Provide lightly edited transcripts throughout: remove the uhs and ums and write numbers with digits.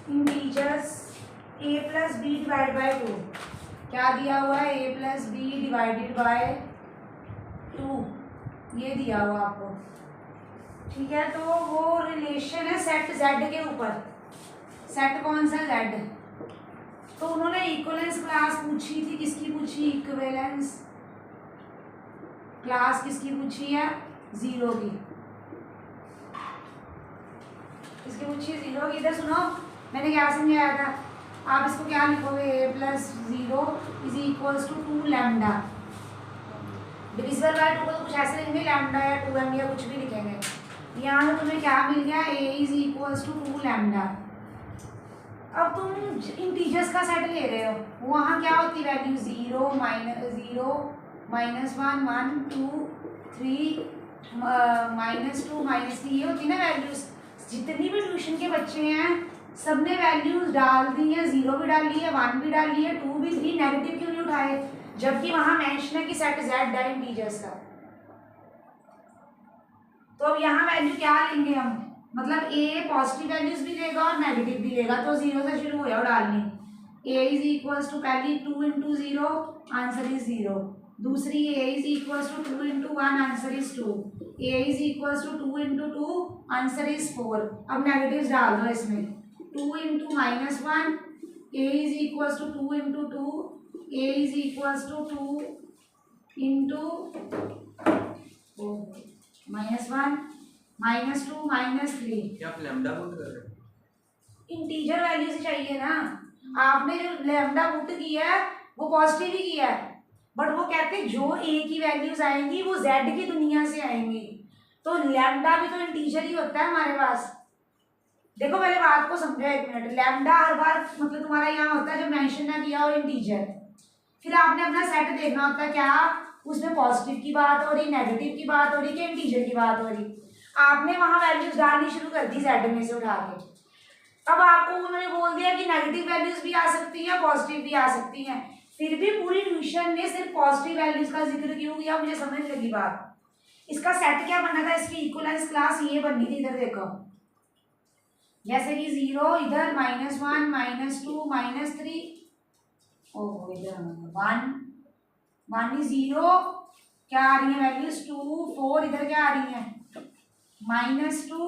Integers a plus B divide by 2, क्या दिया हुआ है, a plus B divided by 2, ये दिया हुआ आपको, ठीक है। तो वो रिलेशन है सेट z के ऊपर, सेट कौन सा, z। तो उन्होंने इक्विवेलेंस क्लास पूछी थी, किसकी पूछी, इक्विवेलेंस क्लास किसकी पूछी है, 0 की, किसकी पूछी, 0 की। इधर सुनो, मैंने क्या समझाया था, आप इसको क्या लिखोगे, a plus 0 is equals to 2 lambda, divisible by 2 को तो कुछ ऐसे लिखेंगे, लैम्डा या 2m या कुछ भी लिखेंगे। यहाँ से तुम्हें क्या मिल गया, a is equals to 2 lambda. अब तुम इंटीजर्स का सेट ले रहे हो, वहाँ क्या होती वैल्यू, 0 -1 1 2 3 -2 -3, ये होती है ना वैल्यूज। जितनी भी ट्यूशन के बच्चे हैं सबने वैल्यूज डाल दी है, 0 भी डाल ली है, 1 भी डाल ली है, 2 भी, 3, नेगेटिव क्यों नहीं उठाए, जबकि वहां मेंशन है कि सेट z है इंटीजर्स का। तो अब यहाँ वैल्यू क्या लेंगे हम, मतलब a पॉजिटिव वैल्यूज भी लेगा और नेगेटिव भी लेगा, तो 0 से शुरू हो जाओ डालनी। a इज इक्वल्स टू पहली 2 इंटू 0, आंसर इज 0। दूसरी a is equals to 2 into 1, answer is 2। a is equals to 2 into 2, answer is 4। अब नेगेटिव डाल दो इसमें, 2 into -1, a is equals to 2 into 2, a is equals to 2 into -1 -2 -3। क्या आप lambda put कर रहे हो? इंटीजर वैल्यू से चाहिए ना, आपने जो लैम्डा पुट किया है वो पॉजिटिव ही किया है, बट वो कहते हैं जो a की वैल्यूज आएंगी वो z की दुनिया से आएंगी, तो लैम्डा भी तो इंटीजर ही होता है हमारे पास। देखो पहले बात को समझो एक मिनट, लैम्डा हर बार मतलब तुम्हारा यहाँ होता है जब मेंशन ना किया और इंटीजर, फिर आपने अपना सेट देखना होता है, क्या उसमें पॉजिटिव की बात हो रही, नेगेटिव की बात हो रही, कि इंटीजर की बात हो रही। आपने वहां वैल्यूज डालनी शुरू कर दी z में से उठा के, अब आपको उन्होंने बोल दिया कि नेगेटिव वैल्यूज भी आ सकती हैं, पॉजिटिव भी आ सकती हैं, फिर भी पूरी ट्यूशन ने सिर्फ पॉजिटिव वैल्यूज का जिक्र क्यों किया, मुझे समझ लगी बात। इसका सेट क्या बनना था, इसकी इक्विवेलेंस क्लास ये बननी थी, इधर देखो, जैसे कि 0 इधर, -1 -2 -3, ओह इधर 1 इज 0, क्या आ रही है वैल्यूज, 2 4, इधर क्या आ रही है, -2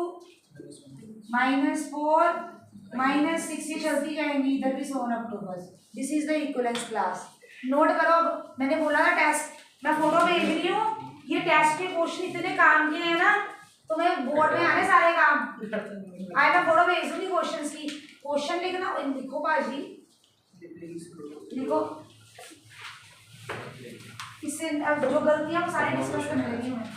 -4 -6, ये चलती जाएंगी, इधर भी सोन अप टू बस। This is the equivalence class. Note करो, मैंने बोला ना टेस्ट, मैं फोटो भेज रही हूँ, ये टेस्ट के क्वेश्चन इतने काम के हैं ना, तुम्हें बोर्ड में आने सारे काम आए, मैं फोटो भेज दूंगी क्वेश्चंस की, क्वेश्चन लिखना, लिखो बाजी, लिखो, इससे अब जो गलतियां वो सारी डिस्कस करने लगी हूँ मैं।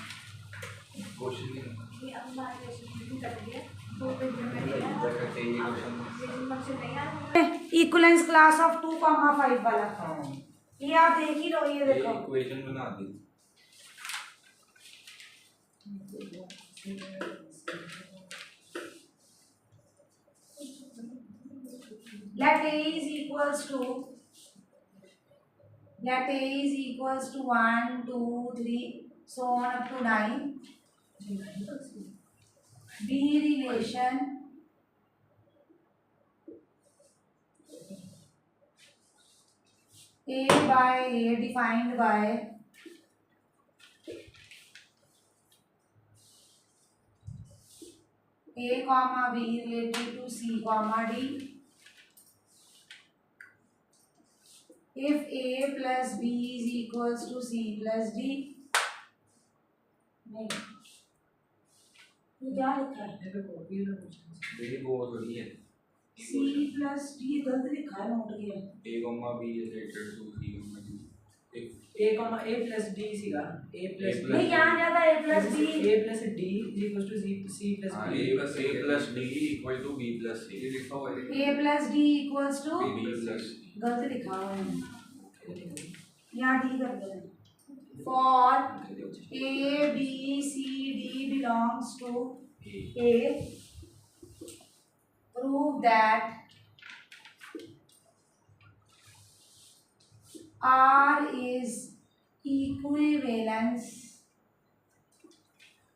इक्विवेलेंस क्लास ऑफ 2,5 वाला, ये आप देख ही लो, ये देखो इक्वेशन बना दी। let a is equals to 1 2 3 so on up to 9, b relation a by a defined by a comma b related to c comma d, if a plus b is equals to c plus d, नहीं ये क्या लिखा है, मेरी बहुत बड़ी है, c plus d गलत लिखा है, नोट किया, a comma b related to c comma d, a comma a plus d सीगा, a plus d, नहीं यहाँ जाता है a plus b, a plus d is equals to c plus b, a plus d equal to b plus c, ये लिखा हुआ है, a plus d equals to b plus c, गलत लिखा हुआ है यहाँ, d कर दो, for a b c d belongs to a, prove that R is equivalence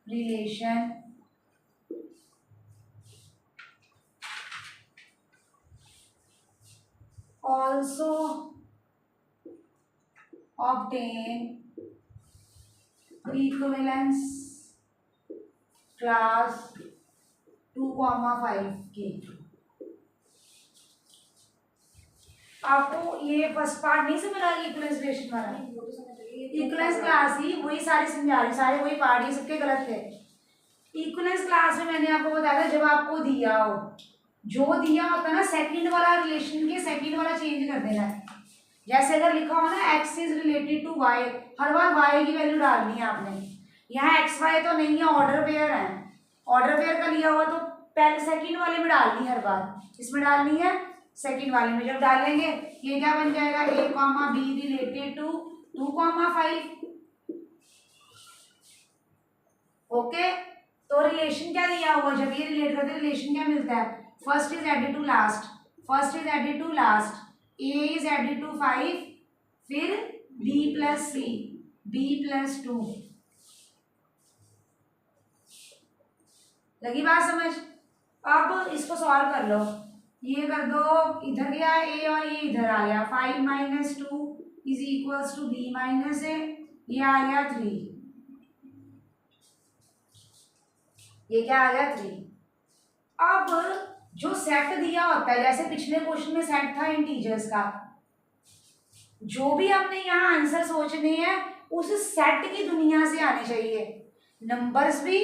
relation also obtain equivalence class 2,5 की। आपको ये फर्स्ट पार्ट नहीं समझ आ गया इक्विवेलेंस रिलेशन वाला? इक्विवेलेंस क्लास ही वही सारे समझा रही, सारे वही पार्ट, ये सबके गलत थे। इक्विवेलेंस क्लास में मैंने आपको बताया था जब आपको दिया हो, जो दिया होता है ना सेकंड वाला रिलेशन के सेकंड वाला चेंज कर देना है। जैसे अगर लिखा हो ना x is related to y, हर बार y की वैल्यू डालनी है आपने। यहाँ x y तो नहीं है, ऑर्डर पेयर है। ऑर्डर पेयर का लिया हुआ तो पहले सेकंड वाले में डालनी है हर बार। इसमें डालनी है सेकंड वाले में। जब डालेंगे ये क्या बन जाएगा, a comma b related to 2,5। Okay, तो रिलेशन क्या दिया हुआ, जब ये रिलेट करते रिलेशन क्या मिलता है, first is added to last, first is added to last, a is added to 5, फिर b plus c, b plus 2। लगी बात समझ? अब इसको सॉल्व कर लो, ये कर दो, इधर गया a और ये इधर आ गया, 5 minus 2 is equals to b minus a, ये आ गया 3, ये क्या आ गया 3। अब जो सेट दिया होता है, जैसे पिछले क्वेश्चन में सेट था इंटीजर्स का, जो भी हमने यहाँ आंसर सोचने हैं उस सेट की दुनिया से आने चाहिए। नंबर्स भी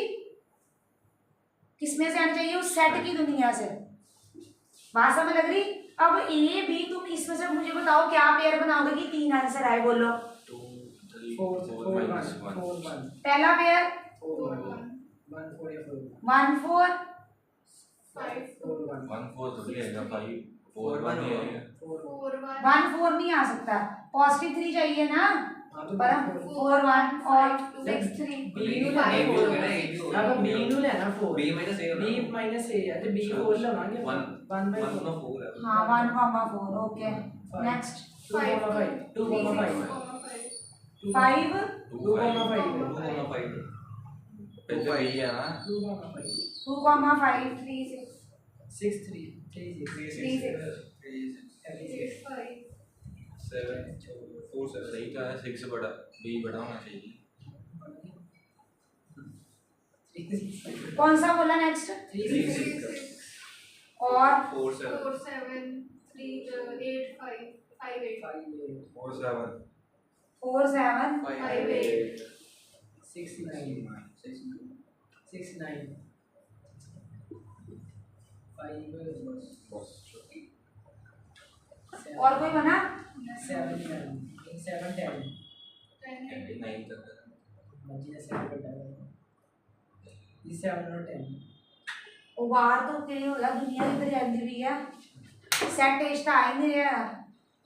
किसमें से आने चाहिए, उस सेट की दुनिया से। बात समझ लग रही? अब ए बी तुम इसमें से मुझे बताओ क्या पेयर बनाओगे कि 3 आंसर आए, बोलो। 2 3 4 -1। पहला पेयर 1 4 1 4 तो नहीं आएगा, 5 4 1 ही आएगा। 1 4 नहीं आ सकता, पॉजिटिव 3 चाहिए ना, पर 4 1 और 6 3। b ਨੂੰ ਲੈਣਾ 4, b माइनस a है ਤੇ b होल लवांगे 1/4। हाँ 1,4। ओके, नेक्स्ट 5 2,5 5 2,5 पहले वही है ना, 2,5 3 6 3 3 7 4 7 सही तो है, 6 बड़ा b बड़ा होना चाहिए। कौन सा बोला नेक्स्ट? 3 6 और 4 7 4 7 3 8 5 5 8 4 7 4 7 5 8 6 9 6 9 5 और कोई बना? 7 10 9 तक मजीदा 7 बटा ये 7 और 10 ਉਹ ਬਾਹਰ ਤੋਂ ਕੀ ਹੋਇਆ, ਦੁਨੀਆ ਕਿੱਧਰ ਜਾਂਦੀ ਵੀ ਆ, ਸੈਟ ਏਜ ਤਾਂ ਆ ਹੀ ਨਹੀਂ ਰਿਹਾ।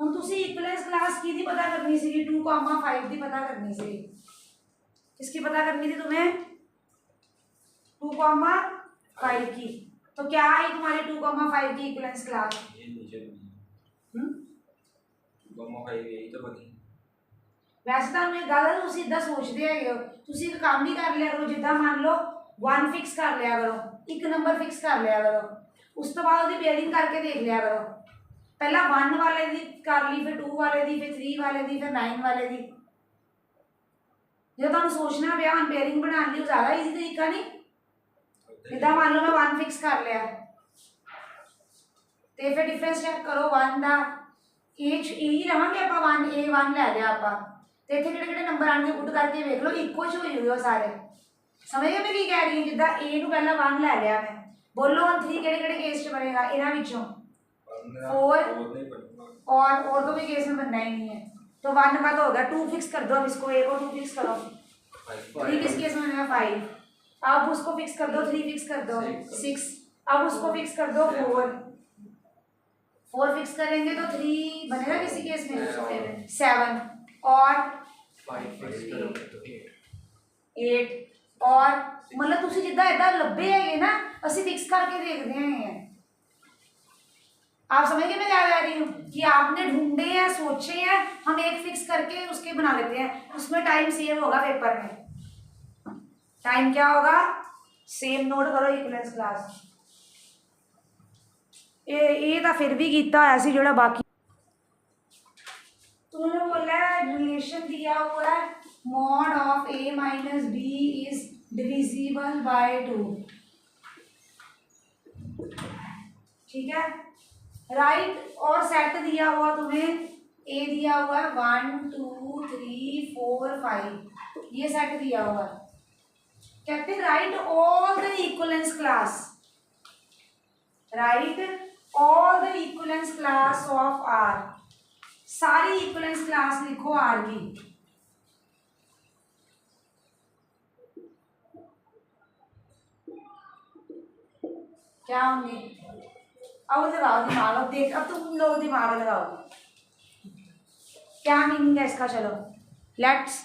ਹੁਣ ਤੁਸੀਂ ਇਕੁਇਵਲੈਂਸ ਕਲਾਸ ਕੀ ਦੀ ਪਤਾ ਕਰਨੀ ਸੀਗੀ, 2,5 ਦੀ ਪਤਾ ਕਰਨੀ ਸੀ। किसकी पता करनी थी तुम्हें? 2,5 की। तो क्या आई तुम्हारी 2,5 की इक्विवेलेंस क्लास? ये नीचे बनी 2,5 यही तो बनी। वैसे तो मैं गल सीधा सोचते है, तुम एक काम ही कर लिया करो, जिदा मान लो 1 फिक्स कर लिया करो, एक नंबर फिक्स कर लिया करो, उस तो बाद पेयरिंग करके देख लिया करो। पहला 1 वाले दी कर ली, फिर 2 वाले दी, फिर 3 वाले दी, फिर 9 वाले दी। जो तुम सोचना पिया हम पेयरिंग बना ली, ज़्यादा ईजी तरीका नहीं। जिदा मान लो मैं 1 फिक्स कर लिया, तो फिर डिफरेंस चेक करो 1 का यही रहांगे आप, 1 A 1 लै लिया आप, तो इतने किहड़े नंबर आने पुट करके देख लो, इको च होई हुई सारे। समझ गए मैं की कह रही हूँ? जिदा A नूं पहला 1 लै लिया मैं, बोलो हम 3 किहड़े केस च बनेगा इन्हां विचों? 4 और तो भी केस में बनना ही नहीं है, तो 1 का तो होगा। 2 फिक्स कर दो, अब इसको A को 2 फिक्स करो, 3 किस केस में बनेगा 5। अब उसको फिक्स कर दो, 3 फिक्स कर दो 6, अब उसको फिक्स कर दो 4 फिक्स करेंगे तो 3 बनेगा किसी केस में 7 और 8 और मतलब तुसी जिदा इदा लब्बे है ना, असि फिक्स करके देखते हैं। आप समझ गए मैं क्या कह रही हूँ कि आपने ढूंढे हैं, सोचे हैं, हम एक फिक्स करके उसके बना लेते हैं, उसमें टाइम सेव होगा पेपर में। टाइम क्या होगा? सेम नोट करो इक्विवेलेंस क्लास। ये तो फिर भी कीता होया सी, जोड़ा बाकी इक्वेशन दिया हुआ है mod of a minus b is divisible by 2, ठीक है। राइट और सेट दिया हुआ तुम्हें, a दिया हुआ है 1 2 3 4 5, ये सेट दिया हुआ है। कहते हैं right all the equivalence class, right all the equivalence class of R, सारी इक्विवेलेंस क्लास लिखो R की। क्या होंगे? अब लगाओ दिमाग, अब देख, अब तुम लोग दिमाग लगाओ क्या मीनिंग है इसका। चलो लेट्स